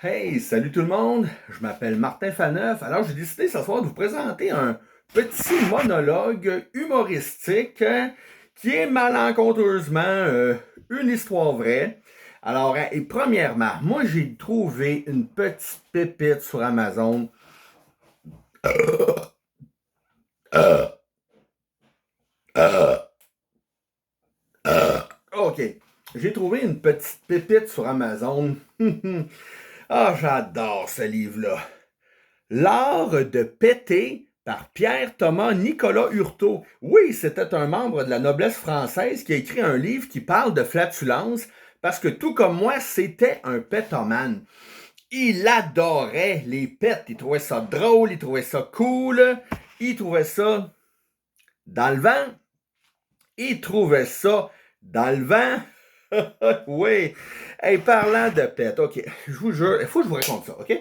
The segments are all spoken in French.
Hey, salut tout le monde, je m'appelle Martin Faneuf. Alors j'ai décidé ce soir de vous présenter un petit monologue humoristique qui est malencontreusement une histoire vraie. Alors, et premièrement, moi j'ai trouvé une petite pépite sur Amazon. Ok, j'ai trouvé une petite pépite sur Amazon. Ah, j'adore ce livre-là. L'art de péter par Pierre-Thomas Nicolas Hurtaud. Oui, c'était un membre de la noblesse française qui a écrit un livre qui parle de flatulence parce que tout comme moi, c'était un pétomane. Il adorait les pets. Il trouvait ça drôle, il trouvait ça cool, il trouvait ça dans le vent, il trouvait ça dans le vent. Oui. Hey, parlant de pets, ok, je vous jure, il faut que je vous raconte ça, ok?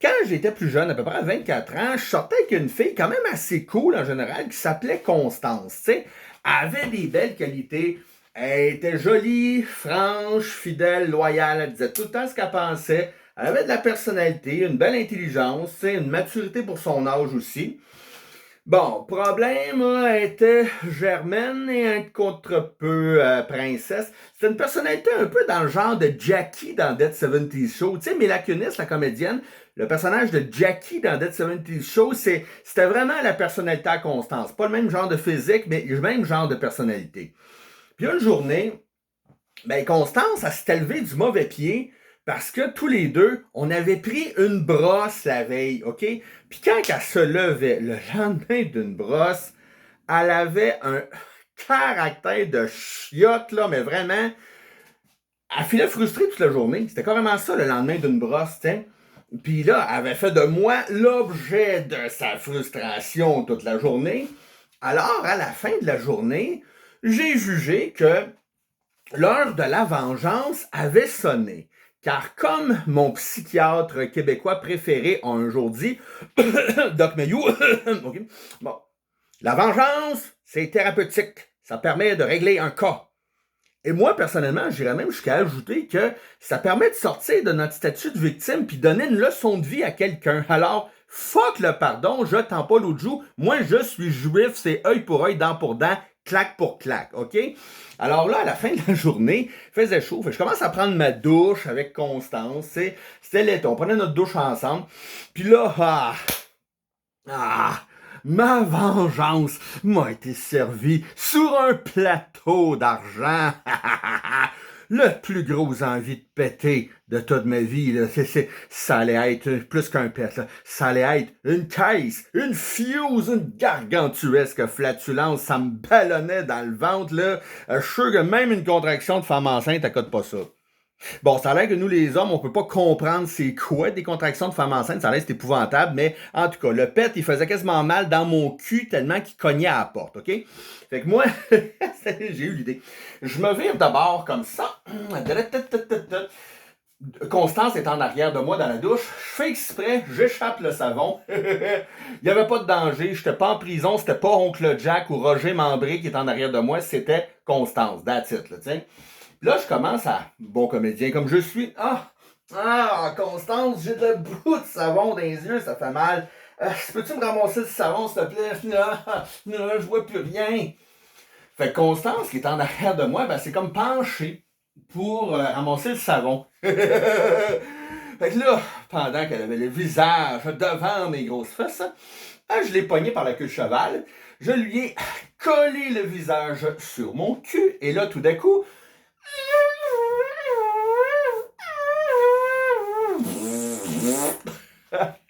Quand j'étais plus jeune, à peu près à 24 ans, je sortais avec une fille quand même assez cool en général qui s'appelait Constance. Elle avait des belles qualités. Elle était jolie, franche, fidèle, loyale. Elle disait tout le temps ce qu'elle pensait. Elle avait de la personnalité, une belle intelligence, une maturité pour son âge aussi. Bon, problème, elle était germaine et un contre-peu princesse. C'était une personnalité un peu dans le genre de Jackie dans Dead 70 Show. Tu sais, Mila Kunis, la comédienne, le personnage de Jackie dans Dead 70 Show, c'était vraiment la personnalité à Constance. Pas le même genre de physique, mais le même genre de personnalité. Puis une journée, ben Constance, elle s'est levée du mauvais pied parce que tous les deux, on avait pris une brosse la veille, OK? Puis quand elle se levait le lendemain d'une brosse, elle avait un caractère de chiotte, là, mais vraiment, elle filait frustrée toute la journée. C'était carrément ça le lendemain d'une brosse, tiens. Puis là, elle avait fait de moi l'objet de sa frustration toute la journée. Alors, à la fin de la journée, j'ai jugé que l'heure de la vengeance avait sonné. Car comme mon psychiatre québécois préféré a un jour dit, Doc Mayou, okay, bon, la vengeance, c'est thérapeutique. Ça permet de régler un cas. Et moi, personnellement, j'irais même jusqu'à ajouter que ça permet de sortir de notre statut de victime puis donner une leçon de vie à quelqu'un. Alors, fuck le pardon, je tends pas l'autre joue. Moi, je suis juif, c'est œil pour œil, dent pour dent, claque pour claque, OK? Alors là, à la fin de la journée, il faisait chaud. Je commence à prendre ma douche avec Constance. C'était l'été, on prenait notre douche ensemble. Puis là, ma vengeance m'a été servie sur un plateau d'argent. Le plus gros envie de péter de toute ma vie, là, ça allait être plus qu'un pet. Là. Ça allait être une caisse, une fuse, une gargantuesque flatulence. Ça me ballonnait dans le ventre. Là. Je suis sûr que même une contraction de femme enceinte, elle cote pas ça. Bon, ça a l'air que nous, les hommes, on peut pas comprendre c'est quoi des contractions de femme enceinte. Ça a l'air que c'est épouvantable, mais en tout cas, le pet, il faisait quasiment mal dans mon cul tellement qu'il cognait à la porte, OK? Fait que moi, j'ai eu l'idée. Je me vire d'abord comme ça. Constance est en arrière de moi dans la douche. Je fais exprès, j'échappe le savon. Il n'y avait pas de danger. Je n'étais pas en prison. C'était pas Oncle Jack ou Roger Membré qui est en arrière de moi. C'était Constance. That's it, là, tiens. Là, je commence à, bon comédien comme je suis, Constance, j'ai le bout de savon dans les yeux, ça fait mal. Peux-tu me ramasser le savon, s'il te plaît? Non, je vois plus rien. Fait que Constance, qui est en arrière de moi, ben, c'est comme penché pour ramasser le savon. Fait que là, pendant qu'elle avait le visage devant mes grosses fesses, je l'ai pogné par la queue de cheval. Je lui ai collé le visage sur mon cul. Et là, tout d'un coup,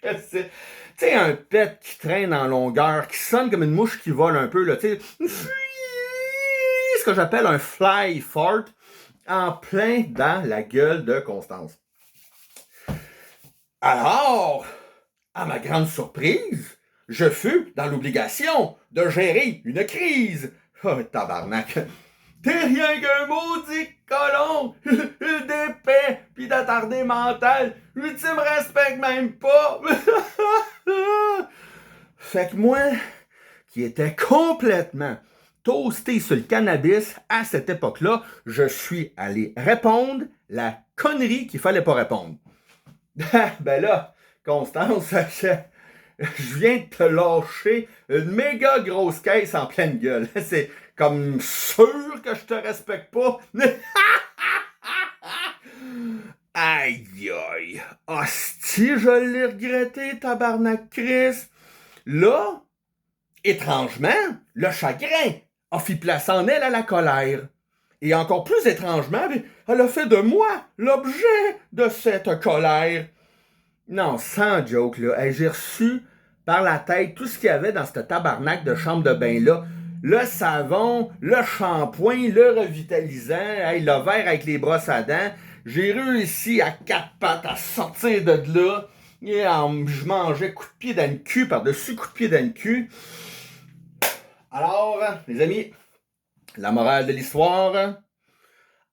tu sais, un pet qui traîne en longueur, qui sonne comme une mouche qui vole un peu, là, tu sais, ce que j'appelle un fly fart, en plein dans la gueule de Constance. Alors, à ma grande surprise, je fus dans l'obligation de gérer une crise. Oh, tabarnak. T'es rien qu'un maudit colon d'épais pis d'attardé mental. Tu me respectes même pas. Fait que moi, qui était complètement toasté sur le cannabis à cette époque-là, je suis allé répondre la connerie qu'il fallait pas répondre. Ben là, Constance, je viens de te lâcher une méga grosse caisse en pleine gueule. C'est comme sûr que je te respecte pas. Aïe aïe. Hostie, je l'ai regretté, tabarnak Chris. Là, étrangement, le chagrin a fait place en elle à la colère. Et encore plus étrangement, elle a fait de moi l'objet de cette colère. Non, sans joke, là. Hey, j'ai reçu par la tête tout ce qu'il y avait dans cette tabarnak de chambre de bain-là. Le savon, le shampoing, le revitalisant, hey, le verre avec les brosses à dents. J'ai réussi à quatre pattes à sortir de là. Et je mangeais coup de pied dans le cul par-dessus coup de pied dans le cul. Alors, les amis, la morale de l'histoire,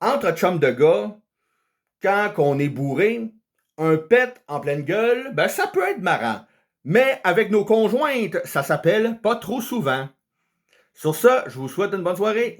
entre chums de gars, quand on est bourré, un pet en pleine gueule, ben ça peut être marrant. Mais avec nos conjointes, ça s'appelle pas trop souvent. Sur ça, je vous souhaite une bonne soirée.